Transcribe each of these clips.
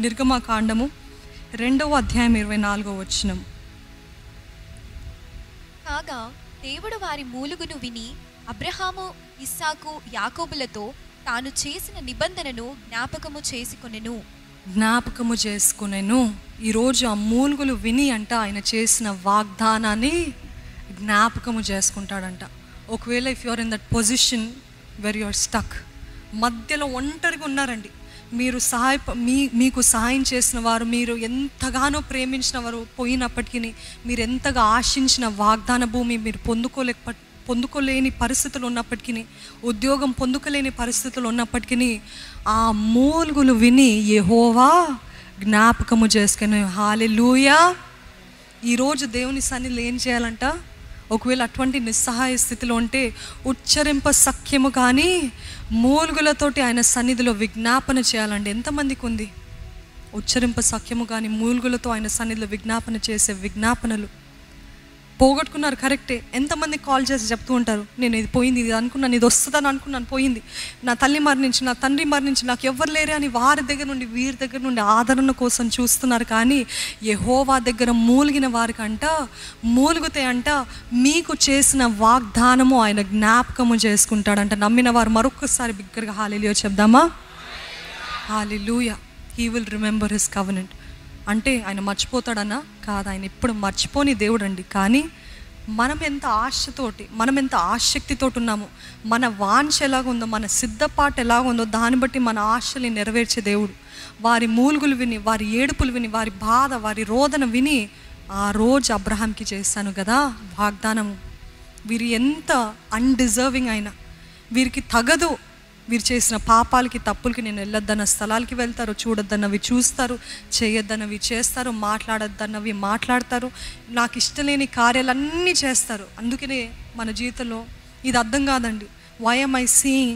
నిర్గమకాండము 2వ అధ్యాయం 24వ వచనం. కాగా దేవుడు వారి మూలుగును విని అబ్రహాము, ఇస్సాకు, యాకోబులతో తాను చేసిన నిబంధనను జ్ఞాపకము చేసుకునేను. ఈరోజు ఆ మూలుగులు విని అంట ఆయన చేసిన వాగ్దానాన్ని జ్ఞాపకము చేసుకుంటాడంట. ఒకవేళ if you are in that position where you are stuck, మధ్యలో ఒంటరిగా ఉన్నారండి, మీరు మీకు సహాయం చేసిన వారు, మీరు ఎంతగానో ప్రేమించిన వారు పోయినప్పటికీ, మీరు ఎంతగా ఆశించిన వాగ్దాన భూమి మీరు పొందుకోలేని పరిస్థితులు ఉన్నప్పటికీ, ఉద్యోగం పొందుకోలేని పరిస్థితులు ఉన్నప్పటికీ, ఆ మూలుగులు విని యెహోవా జ్ఞాపకము చేసుకుని హల్లెలూయా. ఈరోజు దేవుని సన్నిధిలో ఏం చేయాలంట? ఒకవేళ అటువంటి నిస్సహాయ స్థితిలో ఉంటే ఉచ్చరింప సఖ్యము కానీ మూలుగులతోటి ఆయన సన్నిధిలో విజ్ఞాపన చేయాలండి. ఎంతమందికి ఉంది ఉచ్చరింప సఖ్యము కానీ మూలుగులతో ఆయన సన్నిధిలో విజ్ఞాపన చేసే విజ్ఞాపనలు? పోగొట్టుకున్నారు, కరెక్టే. ఎంతమంది కాల్ చేసి చెప్తూ ఉంటారు, నేను ఇది పోయింది, ఇది అనుకున్నాను, ఇది వస్తుందని అనుకున్నాను, పోయింది, నా తల్లి మరణించి, నా తండ్రి మరణించి, నాకు ఎవ్వరు లేరే అని వారి దగ్గర నుండి వీరి దగ్గర నుండి ఆదరణ కోసం చూస్తున్నారు. కానీ యెహోవా దగ్గర మూలిగిన వారికంట, మూలుగుతే అంట మీకు చేసిన వాగ్దానము ఆయన జ్ఞాపకము చేసుకుంటాడంట. నమ్మిన వారు మరొకసారి బిగ్గరగా హల్లెలూయా చెప్దామా? Hallelujah. He will remember his covenant. అంటే ఆయన మర్చిపోతాడన్నా కాదు, ఆయన ఎప్పుడు మర్చిపోని దేవుడు అండి. కానీ మనం ఎంత ఆశతోటి, మనం ఎంత ఆసక్తితోటి ఉన్నామో, మన వాంఛ ఎలాగుందో, మన సిద్ధపాటు ఎలాగుందో దాన్ని బట్టి మన ఆశల్ని నెరవేర్చే దేవుడు. వారి మూలుగులు విని, వారి ఏడుపులు విని, వారి బాధ, వారి రోదన విని ఆ రోజు అబ్రహాంకి చేశాను కదా వాగ్దానము. వీరు ఎంత అన్డిజర్వింగ్ అయినా, వీరికి తగదు, వీరు చేసిన పాపాలకి తప్పులకి, నేను వెళ్ళొద్దన్న స్థలాలకి వెళ్తారు, చూడొద్దన్నవి చూస్తారు, చేయొద్దన్నవి చేస్తారు, మాట్లాడొద్దన్నవి మాట్లాడతారు, నాకు ఇష్టం లేని కార్యాలన్నీ చేస్తారు. అందుకనే మన జీవితంలో ఇది అర్థం కాదండి. Why am I seeing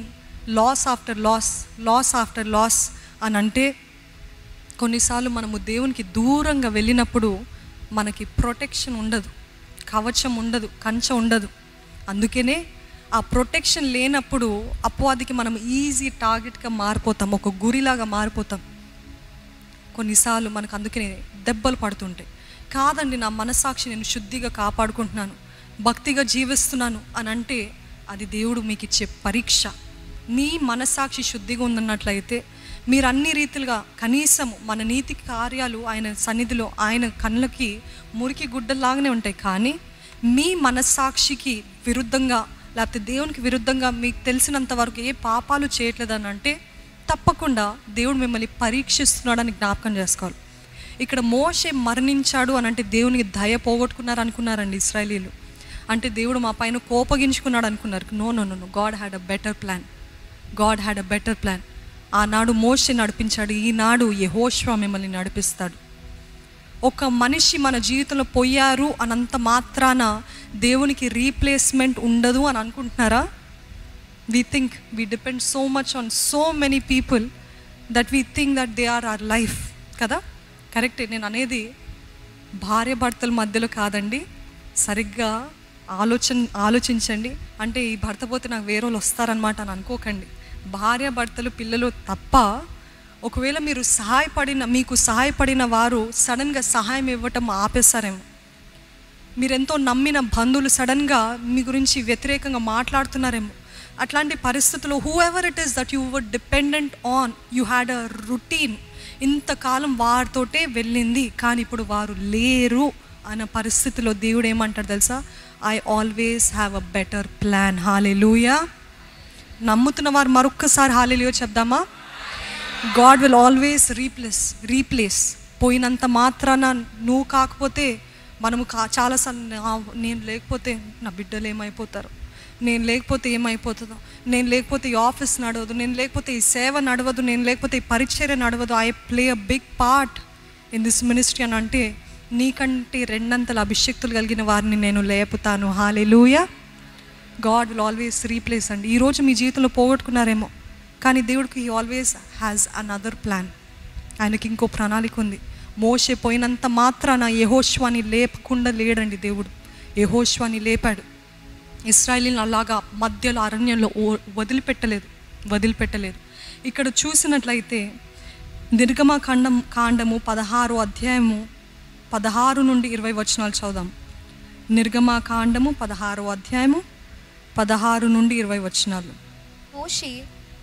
loss after loss, loss after loss అని అంటే, కొన్నిసార్లు మనము దేవునికి దూరంగా వెళ్ళినప్పుడు మనకి ప్రొటెక్షన్ ఉండదు, కవచం ఉండదు, కంచె ఉండదు. అందుకనే ఆ ప్రొటెక్షన్ లేనప్పుడు అపవాదికి మనం ఈజీ టార్గెట్గా మారిపోతాం, ఒక గురిలాగా మారిపోతాం. కొన్నిసార్లు మనకు అందుకనే దెబ్బలు పడుతుంటాయి. కాదండి, నా మనస్సాక్షి నేను శుద్ధిగా కాపాడుకుంటున్నాను, భక్తిగా జీవిస్తున్నాను అని అంటే అది దేవుడు మీకు ఇచ్చే పరీక్ష. మీ మనస్సాక్షి శుద్ధిగా ఉందన్నట్లయితే మీరు అన్ని రీతిలుగా, కనీసం మన నీతి కార్యాలు ఆయన సన్నిధిలో, ఆయన కళ్ళకి మురికి గుడ్డలాగానే ఉంటాయి. కానీ మీ మనస్సాక్షికి విరుద్ధంగా, లేకపోతే దేవునికి విరుద్ధంగా మీకు తెలిసినంత వరకు ఏ పాపాలు చేయట్లేదని అంటే తప్పకుండా దేవుడు మిమ్మల్ని పరీక్షిస్తున్నాడని జ్ఞాపకం చేసుకోవాలి. ఇక్కడ మోషే మరణించాడు అని అంటే దేవునికి దయ పోగొట్టుకున్నారు అనుకున్నారండి ఇశ్రాయేలీలు. అంటే దేవుడు మా పైన కోపగించుకున్నాడు అనుకున్నారు. No no no, God had a better plan. God had a better plan. ఆనాడు మోషే నడిపించాడు, ఈనాడు యెహోషువ మిమ్మల్ని నడిపిస్తాడు. ఒక మనిషి మన జీవితంలో పోయారు అనంత మాత్రాన దేవునికి రీప్లేస్మెంట్ ఉండదు అని అనుకుంటున్నారా? we think we depend so much on so many people that we think that they are our life కదా. కరెక్టే, నేను అనేది భార్య భర్తల మధ్యలో కాదండి. సరిగ్గా ఆలోచించండి. అంటే ఈ భర్త పోతే నాకు వేరే వాళ్ళు వస్తారనమాట అని అనుకోకండి. భార్య భర్తలు, పిల్లలు తప్ప ఒకవేళ మీకు సహాయపడిన వారు సడన్గా సహాయం ఇవ్వటం ఆపేస్తారేమో. మీరెంతో నమ్మిన బంధువులు సడన్గా మీ గురించి వ్యతిరేకంగా మాట్లాడుతున్నారేమో. అట్లాంటి పరిస్థితుల్లో who ever it is that you were dependent on, you had a routine, ఇంతకాలం వారితోటే వెళ్ళింది కానీ ఇప్పుడు వారు లేరు అన్న పరిస్థితిలో దేవుడు ఏమంటాడు తెలుసా? I always have a better plan. Hallelujah. నమ్ముతున్న వారు మరొక్కసారి హల్లెలూయా చెప్దామా? God will always replace. పోయినంత మాత్రాన నువ్వు కాకపోతే మనము చాలాసార్లు నేను లేకపోతే నా బిడ్డలు ఏమైపోతారు, నేను లేకపోతే ఏమైపోతుందో, నేను లేకపోతే ఈ ఆఫీస్ నడవదు, నేను లేకపోతే ఈ సేవ నడవదు, నేను లేకపోతే ఈ పరిచర్య నడవదు. I play a big part in this ministry అని అంటే నీకంటే రెండంతల అభిషక్తులు కలిగిన వారిని నేను లేపుతాను. Hallelujah. God will always replace అండి. ఈరోజు మీ జీవితంలో పోగొట్టుకున్నారేమో, కానీ దేవుడికి he always has another plan. ఆయనకి ఇంకో ప్రణాళిక ఉంది. మోషే పోయినంత మాత్రాన యెహోషువని లేపకుండా లేడండి దేవుడు. యెహోషువని లేపాడు. ఇశ్రాయేలీయులను అలాగా మధ్యలో అరణ్యంలో వదిలిపెట్టలేదు. ఇక్కడ చూసినట్లయితే నిర్గమకాండము 16వ అధ్యాయము 16 నుండి 20 వచనాలు చదువుదాం. నిర్గమకాండము 16వ అధ్యాయము 16 నుండి 20 వచనాలు. మోషే,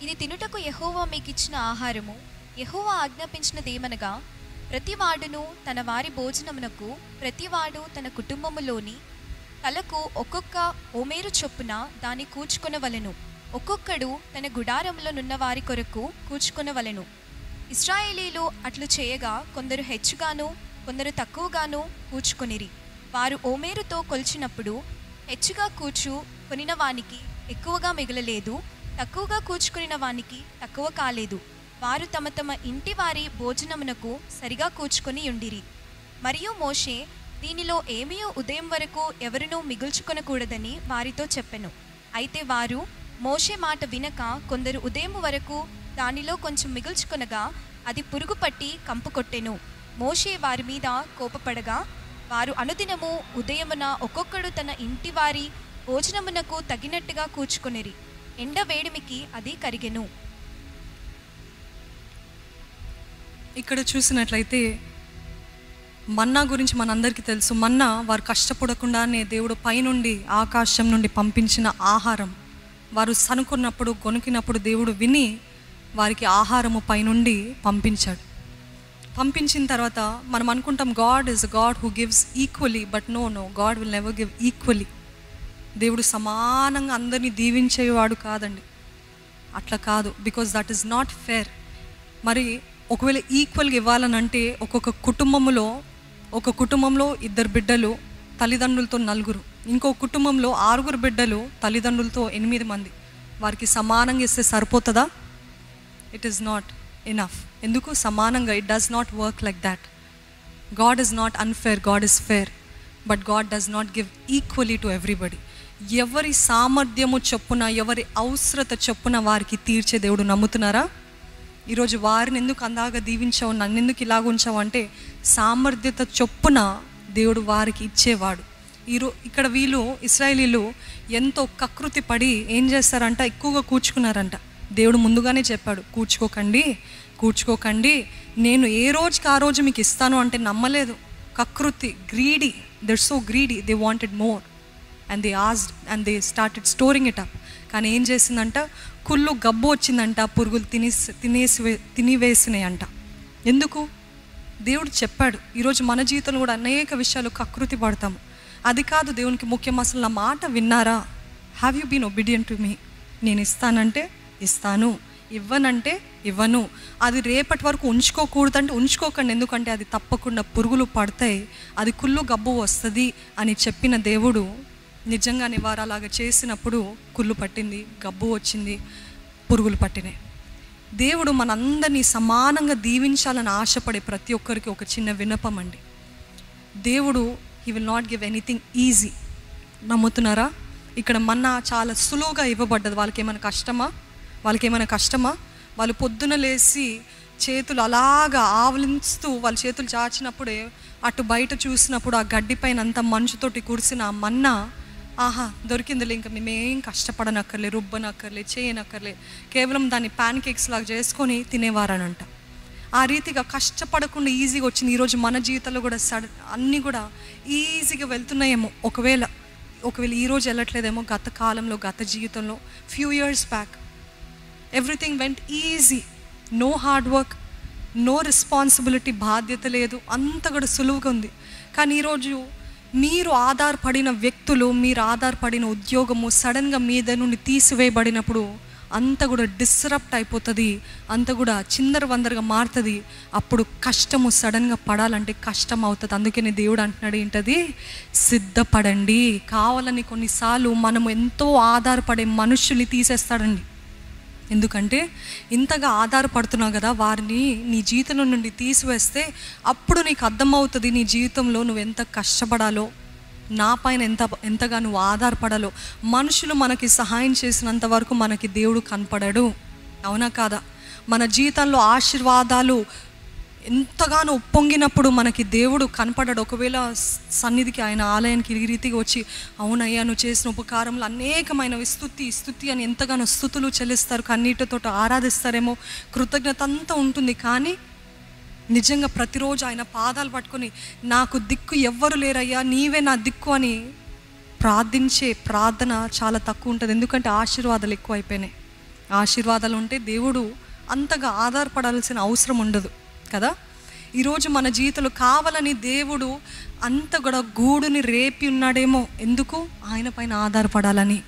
ఇది తినుటకు యెహోవా మీకిచ్చిన ఆహారము. యెహోవా ఆజ్ఞాపించినదేమనగా, ప్రతివాడును తన వారి భోజనమునకు ప్రతివాడు తన కుటుంబములోని తలకు ఒక్కొక్క ఓమేరు చొప్పున దాన్ని కూర్చుకొనవలెను. ఒక్కొక్కడు తన గుడారంలో నున్న వారి కొరకు కూర్చుకొనవలెను. ఇశ్రాయేలీలు అట్లు చేయగా కొందరు హెచ్చుగాను కొందరు తక్కువగాను కూర్చుకొనిరి. వారు ఓమేరుతో కొలిచినప్పుడు హెచ్చుగా కూర్చుకొనిన వానికి ఎక్కువగా మిగలలేదు, తక్కువగా కూర్చుకొనిన వానికి తక్కువ కాలేదు. వారు తమ తమ ఇంటి వారి భోజనమునకు సరిగా కూర్చుకొని ఉండిరి. మరియు మోషే, దీనిలో ఏమీ ఉదయం వరకు ఎవరునూ మిగుల్చుకొనకూడదని వారితో చెప్పెను. అయితే వారు మోషే మాట వినక కొందరు ఉదయం వరకు దానిలో కొంచెం మిగుల్చుకొనగా అది పురుగు పట్టి కంపు కొట్టెను. మోషే వారి మీద కోపపడగా వారు అనుదినము ఉదయమున ఒక్కొక్కడు తన ఇంటి వారి భోజనమునకు తగినట్టుగా కూర్చుకొనిరి. ఎండ వేడిమికి అది కరిగెను. ఇక్కడ చూసినట్లయితే మన్నా గురించి మనందరికీ తెలుసు. మన్నా వారు కష్టపడకుండానే దేవుడు పైనుండి ఆకాశం నుండి పంపించిన ఆహారం. వారు సనుకున్నప్పుడు గొనికినప్పుడు దేవుడు విని వారికి ఆహారము పైనుండి పంపించాడు. పంపించిన తర్వాత మనం అనుకుంటాం God is God who gives equally, but no, God will never give equally. దేవుడు సమానంగా అందరినీ దీవించేవాడు కాదండి, అట్లా కాదు. Because that is not fair. మరి ఒకవేళ ఈక్వల్గా ఇవ్వాలనంటే ఒక కుటుంబంలో 2 బిడ్డలు తల్లిదండ్రులతో 4, ఇంకో కుటుంబంలో 6 బిడ్డలు తల్లిదండ్రులతో 8 మంది, వారికి సమానంగా ఇస్తే సరిపోతుందా? It is not enough. ఎందుకు సమానంగా? It does not work like that. God is not unfair, God is fair, but God does not give equally to everybody. ఎవరి సామర్థ్యము చొప్పున, ఎవరి అవసరత చొప్పున వారికి తీర్చే దేవుడు. నమ్ముతున్నారా? ఈరోజు వారిని ఎందుకు అందాగా దీవించావు, నన్ను ఎందుకు ఇలాగ ఉంచావు అంటే సామర్థ్యత చొప్పున దేవుడు వారికి ఇచ్చేవాడు. ఇక్కడ వీళ్ళు ఇశ్రాయేలీలు ఎంతో కకృతి పడి ఏం చేస్తారంట, ఎక్కువగా కూర్చుకున్నారంట. దేవుడు ముందుగానే చెప్పాడు, కూర్చుకోకండి, నేను ఏ రోజుకి ఆ రోజు మీకు ఇస్తాను అంటే నమ్మలేదు. కకృతి, greedy, they're so greedy, they wanted more and they asked and they started storing it up. కానీ ఏం చేసిందంట, కుళ్ళు గబ్బు వచ్చిందంట, పురుగులు తినివేసినాయి అంట. ఎందుకు? దేవుడు చెప్పాడు. ఈరోజు మన జీవితంలో కూడా అనేక విషయాలు కకృతి పడతాము. అది కాదు దేవునికి ముఖ్యం. అసలు నా మాట విన్నారా? Have you been obedient to me? నేను ఇస్తానంటే ఇస్తాను, ఇవ్వనంటే ఇవ్వను. అది రేపటి వరకు ఉంచుకోకూడదంటే ఉంచుకోకండి, ఎందుకంటే అది తప్పకుండా పురుగులు పడతాయి, అది కుళ్ళు గబ్బు వస్తుంది అని చెప్పిన దేవుడు నిజంగానే వారు అలాగ చేసినప్పుడు కుళ్ళు పట్టింది, గబ్బు వచ్చింది, పురుగులు పట్టినాయి. దేవుడు మనందరినీ సమానంగా దీవించాలని ఆశపడే ప్రతి ఒక్కరికి ఒక చిన్న విన్నపం అండి. దేవుడు he will not give anything easy. నమ్ముతున్నారా? ఇక్కడ మన్నా చాలా సులువుగా ఇవ్వబడ్డది. వాళ్ళకి ఏమైనా కష్టమా? వాళ్ళు పొద్దున లేచి చేతులు అలాగా ఆవలిస్తూ వాళ్ళ చేతులు చాచినప్పుడే అటు బయట చూసినప్పుడు ఆ గడ్డి పైన అంతా మంచుతోటి కురిసిన ఆ మన్నా, ఆహా దొరికిందిలే, ఇంకా మేమేం కష్టపడనక్కర్లే, రుబ్బనక్కర్లే, చేయనక్కర్లే, కేవలం దాన్ని ప్యాన్ కేక్స్ లాగా చేసుకొని తినేవారనంట. ఆ రీతిగా కష్టపడకుండా ఈజీగా వచ్చింది. ఈరోజు మన జీవితంలో కూడా అన్నీ కూడా ఈజీగా వెళ్తున్నాయేమో. ఒకవేళ ఈరోజు వెళ్ళట్లేదేమో, గత కాలంలో, గత జీవితంలో, few years back everything went easy, no hard work, no responsibility, బాధ్యత లేదు, అంత కూడా సులువుగా ఉంది. కానీ ఈరోజు మీరు ఆధారపడిన వ్యక్తులు, మీరు ఆధారపడిన ఉద్యోగము సడన్గా మీద నుండి తీసివేయబడినప్పుడు అంత కూడా డిస్రప్ట్ అయిపోతుంది, అంత కూడా చిందరవందరగా మారుతుంది. అప్పుడు కష్టము సడన్గా పడాలంటే కష్టం అవుతుంది. అందుకని దేవుడు అంటున్నాడు ఏంటది, సిద్ధపడండి. కావాలని కొన్నిసార్లు మనము ఎంతో ఆధారపడే మనుషుల్ని తీసేస్తాడండి. ఎందుకంటే ఇంతగా ఆధారపడుతున్నావు కదా, వారిని నీ జీవితం నుండి తీసివేస్తే అప్పుడు నీకు అర్థమవుతుంది నీ జీవితంలో నువ్వు ఎంత కష్టపడాలో, నా పైన ఎంతగా నువ్వు ఆధారపడాలో. మనుషులు మనకి సహాయం చేసినంత వరకు మనకి దేవుడు కనపడాడు, అవునా కాదా? మన జీవితంలో ఆశీర్వాదాలు ఎంతగానో ఉప్పొంగినప్పుడు మనకి దేవుడు కనపడ్డాడు. ఒకవేళ సన్నిధికి ఆయన ఆలయానికి ఈ రీతిగా వచ్చి, అవునయ్యా నువ్వు చేసిన ఉపకారంలో అనేకమైనవి, స్తుతి అని ఎంతగానో స్తుతులు చెల్లిస్తారు, కన్నీటితో ఆరాధిస్తారేమో, కృతజ్ఞత అంతా ఉంటుంది. కానీ నిజంగా ప్రతిరోజు ఆయన పాదాలు పట్టుకొని, నాకు దిక్కు ఎవ్వరు లేరయ్యా, నీవే నా దిక్కు అని ప్రార్థించే ప్రార్థన చాలా తక్కువ ఉంటుంది. ఎందుకంటే ఆశీర్వాదాలు ఎక్కువ అయిపోయినాయి. ఆశీర్వాదాలు ఉంటే దేవుడు అంతగా ఆధారపడాల్సిన అవసరం ఉండదు కదా. ఈరోజు మన జీవితంలో కావాలని దేవుడు అంత కూడా గూడుని రేపి ఉన్నాడేమో. ఎందుకు? ఆయన పైన ఆధారపడాలని.